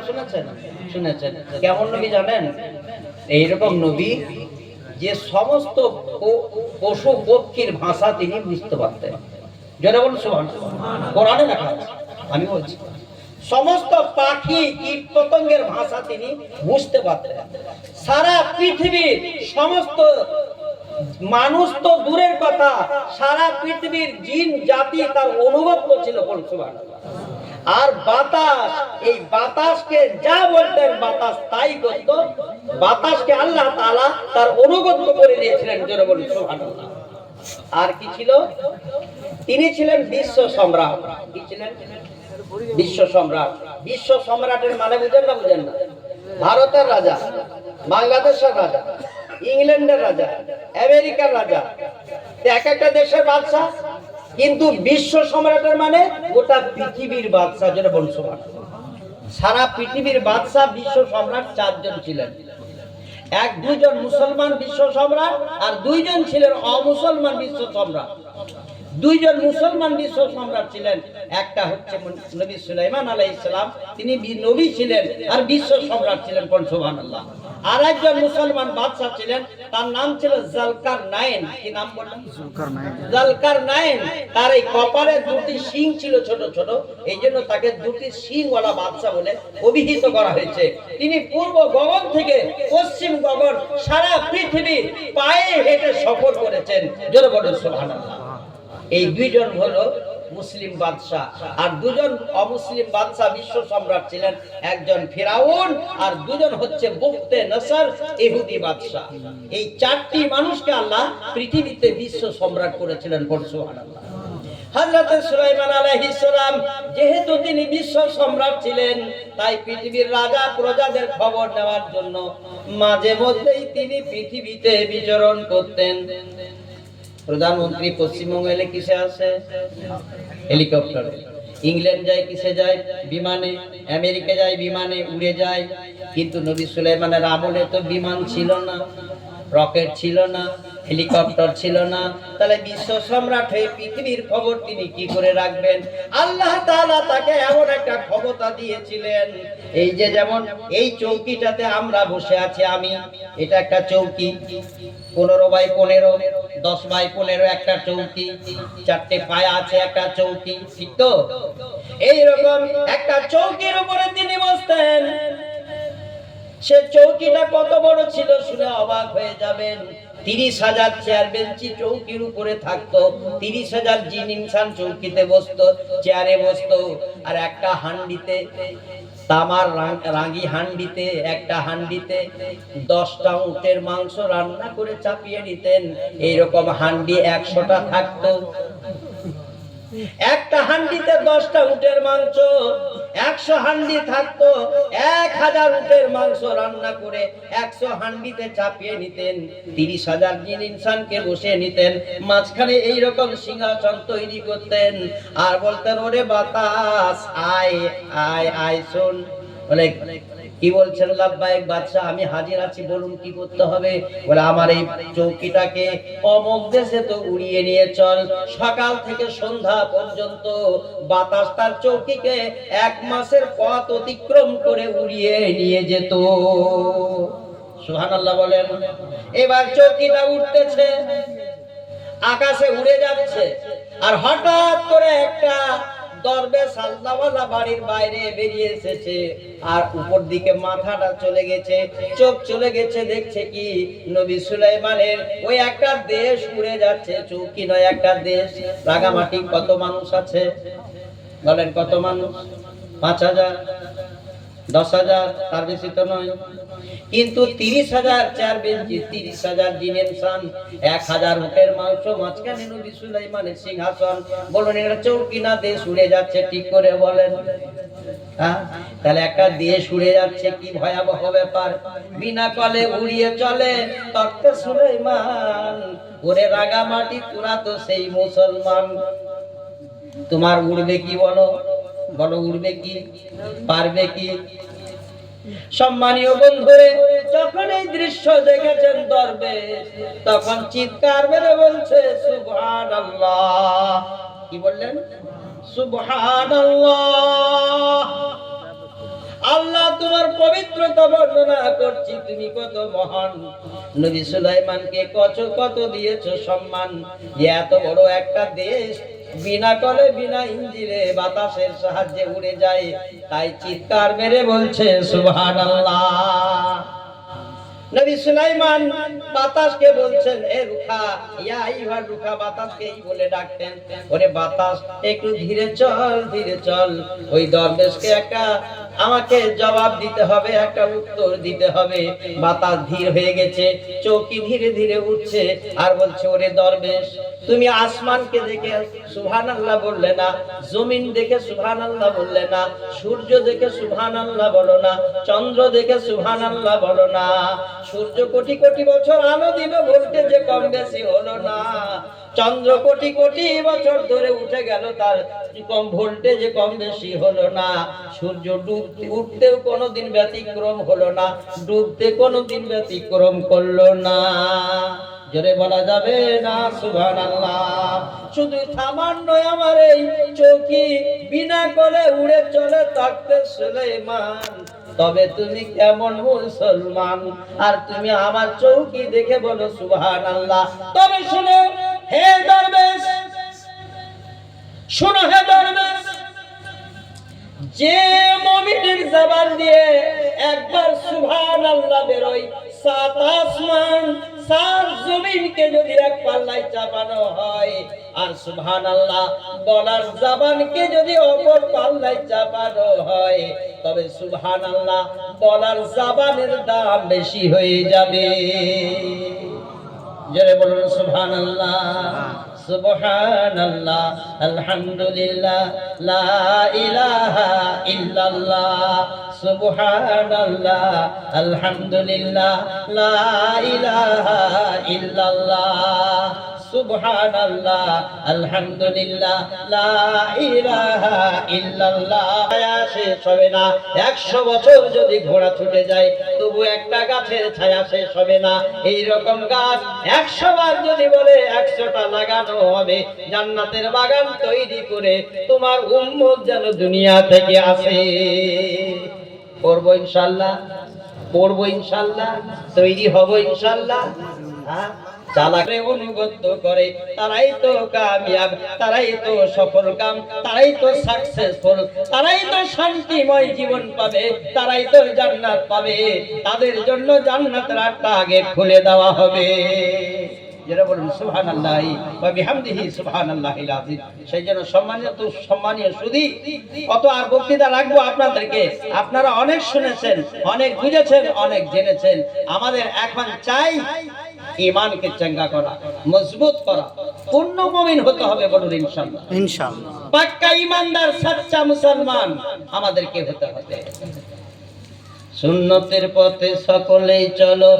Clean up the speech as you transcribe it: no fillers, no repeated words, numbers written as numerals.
শুনেছেন? শুনেছেন। কেমন নবী জানেন? এইরকম নবী যে সমস্ত পশু পক্ষীর ভাষা তিনি বুঝতে পারতেন। যারা বলুন সুবহানাল্লাহ, কোরআনে লেখা আছে, আমি বলছি সমস্ত পাখি কীট পতঙ্গের ভাষা তিনি বুঝতে পারতেন। সারা পৃথিবীর সমস্ত মানুষ তো দূরের কথা, সারা পৃথিবীর জিন জাতি তার অনুভব করছিল। বলুন সুবহানাল্লাহ। আর বাতাস, এই বাতাসকে যা বলতেন বাতাস তাই করত। বাতাসকে আল্লাহ তাআলা তার অনুগত করে দিয়েছিলেন। যারা বলুন সুবহানাল্লাহ। আর কি ছিল? তিনি ছিলেন বিশ্ব সম্রাট। কি ছিলেন? বিশ্ব সম্রাট। বিশ্ব সম্রাটের মানে বুঝেন না? বুঝেন না? ভারতের রাজা, বাংলাদেশের রাজা, ইংল্যান্ডের রাজা, আমেরিকার রাজা, এক একটা দেশের বাদশা। কিন্তু বিশ্ব সম্রাটের মানে গোটা পৃথিবীর বাদশা। যেটা বলুন সুবহানাল্লাহ। সারা পৃথিবীর বাদশা বিশ্ব সম্রাট 4 জন ছিলেন। দুজন মুসলমান বিশ্ব সম্রাট আর 2 জন ছিলেন অমুসলমান বিশ্ব সম্রাট। 2 জন মুসলমান বিশ্ব সম্রাট ছিলেন। একটা হচ্ছে নবী সুলাইমান আলাইহিস সালাম, তিনি নবী ছিলেন আর বিশ্ব সম্রাট ছিলেন। সুবহানাল্লাহ। আর একজন মুসলমান বাদশা ছিলেন, তার নাম ছিল জালকারনাইন। কি নাম বললেন? জালকারনাইন। তার এই কপালে 2টি শিং ছিল ছোট ছোট, এই জন্য তাকে 2টি শিংওয়ালা বাদশা বলে অভিহিত করা হয়েছে। তিনি পূর্ব গগন থেকে পশ্চিম গগন সারা পৃথিবী পায়ে হেঁটে সফর করেছেন। জোরে বলুন সুবহানাল্লাহ। এই 2 জন হলো মুসলিম বাদশা, আর 2 জন অমুসলিম বাদশা বিশ্ব সম্রাট ছিলেন। একজন ফিরাউন আর 2 জন হচ্ছে বুকতে নসর ইহুদি বাদশা। এই 4টি মানুষকে আল্লাহ পৃথিবীতে বিশ্ব সম্রাট করেছিলেন। সুবহানাল্লাহ। হযরত সুলাইমান আলাইহিস সালাম যেহেতু তিনি বিশ্ব সম্রাট ছিলেন, তাই পৃথিবীর রাজা প্রজাদের খবর নেওয়ার জন্য মাঝে মধ্যেই তিনি পৃথিবীতে বিচরণ করতেন। প্রধানমন্ত্রী পশ্চিমবঙ্গে এলে কিসে আসে? হেলিকপ্টারে। ইংল্যান্ড যায় কিসে যায়? বিমানে। আমেরিকা যায় বিমানে, উড়ে যায়। কিন্তু নবী সুলাইমানের আমলে তো বিমান ছিল না, রকেট ছিল না, হেলিকপ্টার ছিল না। তাহলে বিশ্ব সম্রাট হয়ে পৃথিবীর খবর তিনি কি করে রাখবেন? আল্লাহ তাআলা তাকে এমন একটা ক্ষমতা দিয়েছিলেন। এই যে যেমন এই চৌকিটাতে আমরা বসে আছি, আমি, এটা একটা চৌকি, 15x15, 10x15 একটা চৌকি, 4টে পায়া আছে একটা চৌকি, ঠিক তো? এইরকম একটা চৌকির উপরে তিনি বসতেন। সে চৌকিটা কত বড় ছিল শুনে অবাক হয়ে যাবেন। 30,000 চেয়ার বেঞ্চি চৌকির উপরে থাকতো। 30,000 জিন ইনসান চৌকিতে বসতো, চেয়ারে বসতো। আর একটা হান্ডিতে, তামার রাঙি হান্ডিতে, একটা হান্ডিতে 10টা উটের মাংস রান্না করে চাপিয়ে নিতেন। এইরকম হান্ডি 100টা থাকতো। একটা হান্ডিতে 10টা উটের মাংস, 100 হান্ডি থাকতো। 1000 উটের মাংস রান্না করে 100 হান্ডিতে চাপিয়ে নিতেন। 30,000 জিন ইনসানকে বসে নিতেন। মাঝখানে এইরকম সিংহাসন তৈরি করতেন আর বলতেন, ওরে বাতাস আয় আয় আয় শোন। বলে, কি বলছেন? লাব্বাইক বাদশা, আমি হাজির আছি, বলুন কি করতে হবে? বলে, আমার এই চৌকিটাকে অমুক দেশে তো উড়িয়ে নিয়ে চল। সকাল থেকে সন্ধ্যা পর্যন্ত বাতাস তার চৌকিকে 1 মাসের পথ অতিক্রম করে উড়িয়ে নিয়ে যেত। সুবহানাল্লাহ বলেন। এবার চৌকিটা উঠতেছে, আকাশে উড়ে যাচ্ছে, আর হঠাৎ করে একটা দরবেশ আল্লাহওয়ালা বাড়ির বাইরে বেরিয়ে এসেছে। আর উপর দিকে মাথাটা চলে গেছে, চোখ চলে গেছে। দেখছে কি? নবী সুলাইমানের ওই একটা দেশ উড়ে যাচ্ছে। চৌকি নয়, একটা দেশ। রাঙামাটি কত মানুষ আছে বলেন? কত মানুষ? 5,000, 10,000, তার বেশি তো নয়। কিন্তু 30,000 চেয়ার বেঞ্চি, 30,000 জিন ইনসান, 1000 উটের মাংস, মাঝখানে নবী সুলাইমানের সিংহাসন। বলুন, এটা চৌকি না দেশ উড়ে যাচ্ছে? ঠিক করে বলেন। তাহলে একটা দেশ উড়ে যাচ্ছে, কি ভয়াবহ ব্যাপার! বিনা কলে উড়িয়ে চলে তক্তে সুলাইমান। ওরে রাঙামাটি, তোরা তো সেই মুসলমান, তোমার উড়বে কি? বলো বলো, উড়বে কি? পারবে কি? সম্মানীয় বন্ধুরে, যখন এই দৃশ্য দেখেছেন দরবেশ, তখন চিৎকার মেরে বলছে সুবহানাল্লাহ। কি বললেন? সুবহানাল্লাহ। আল্লাহ তোমার পবিত্রতা বর্ণনা করছি, তুমি কত মহান। নবী সুলাইমানকে কত দিয়েছো সম্মান, যে এত বড় একটা দেশ বিনা কলে বিনা ইঞ্জিনে বাতাসের সাহায্যে উড়ে যায়। তাই চিৎকার মেরে বলছে সুবহানাল্লাহ। নবী সুলাইমান বাতাসকে বলছেন, এ রুখা, ইয়া আইয়ুহার রুখা, বাতাসকে এই বলে ডাকতেন, ওরে বাতাস একটু ধীরে চল, ধীরে চল। ওই দরবেশকে একটা আমাকে জবাব দিতে হবে, একটা উত্তর দিতে হবে। বাতাস ধীর হয়ে গেছে, চৌকি ধীরে ধীরে উঠছে, আর বলছে, ওরে দরবেশ, তুমি আসমানকে দেখে সুবহানাল্লাহ বললে না, জমিন দেখে সুবহানাল্লাহ বললে না, সূর্য দেখে সুবহানাল্লাহ বলো না, চন্দ্র দেখে সুবহানাল্লাহ বলো না। সূর্য কোটি কোটি বছর আলো দিল, ভোল্টেজে কম বেশি হলো না। চন্দ্র কোটি কোটি বছর ধরে উঠে গেল, তার কম ভোল্টেজে কম বেশি হলো না। সূর্য উঠতেও কোনোদিন ব্যতিক্রম হলো না, ডুবতে কোনোদিন ব্যতিক্রম করলো না। জোরে বলা যাবে না সুবহানাল্লাহ। শুধু সামান্য আমার এই চৌকি বিনা করে উড়ে চলে থাকতে সুলাইমান, তবে তুমি কেমন মুসলমান, আর তুমি আমার চৌকি দেখে বলো সুবহানাল্লাহ। তবে শুনো হে দরবেশ, শুনো হে দরবেশ, যে মুমিনের জবান দিয়ে একবার সুবহানাল্লাহ বেরোয়, সাত আসমান সাত জমিনকে যদি এক পাল্লায় চাপানো হয়, আর সুবহানাল্লাহ বলার জবানকে যদি অপর পাল্লায় চাপানো হয়, তবে সুবহানাল্লাহ বলার জবানের দাম বেশি হয়ে যাবে। জোরে বলুন সুবহানাল্লাহ। সুবহানাল্লাহ, আলহামদুলিল্লাহ, লা ইলাহা ইল্লাল্লাহ। সুবহানাল্লাহ, আলহামদুলিল্লাহ, লা ইলাহা ইল্লাল্লাহ। সুবহানাল্লাহ, আলহামদুলিল্লাহ, লা ইলাহা ইল্লাল্লাহ। শেষ হবে না। 100 বছর যদি ঘোড়া ছুটে যায়, তবু একটা গাছের ছায়া শেষ হবে না। এইরকম গাছ 100 বার যদি বলে 100টা লাগানো হবে। জান্নাতের বাগান তৈরি করে তোমার উম্মত যেন দুনিয়া থেকে আসে। পড়বো ইনশাআল্লাহ, পড়বো ইনশাআল্লাহ, তৈরি হব ইনশাআল্লাহ। হ্যাঁ, চালাকে অনুগত করে তারাই তো কামিয়াব, তারাই তো সফল কাম, তারাই তো সাকসেসফুল, তারাই তো শান্তিময় জীবন পাবে, তারাই তো জান্নাত পাবে। তাদের জন্য জান্নাতের আটটা আগে খুলে দেওয়া হবে। যারা বলেন সুবহানাল্লাহ ওয়া বিহামদিহি সুবহানাল্লাহিল আযীম। সেই জন্য সম্মানীয় সুধী, কত আর বক্তৃতা রাখবো আপনাদেরকে। আপনারা অনেক শুনেছেন, অনেক বুঝেছেন, অনেক জেনেছেন। আমাদের এখন চাই ঈমানকে চাঙ্গা করা, মজবুত করা, পূর্ণ মুমিন হতে হবে। বলুন ইনশাআল্লাহ। ইনশাআল্লাহ। পাক্কা ঈমানদার, সচ্চা মুসলমান আমাদেরকে হতে হবে। সুন্নতের পথে সকলেই চলো।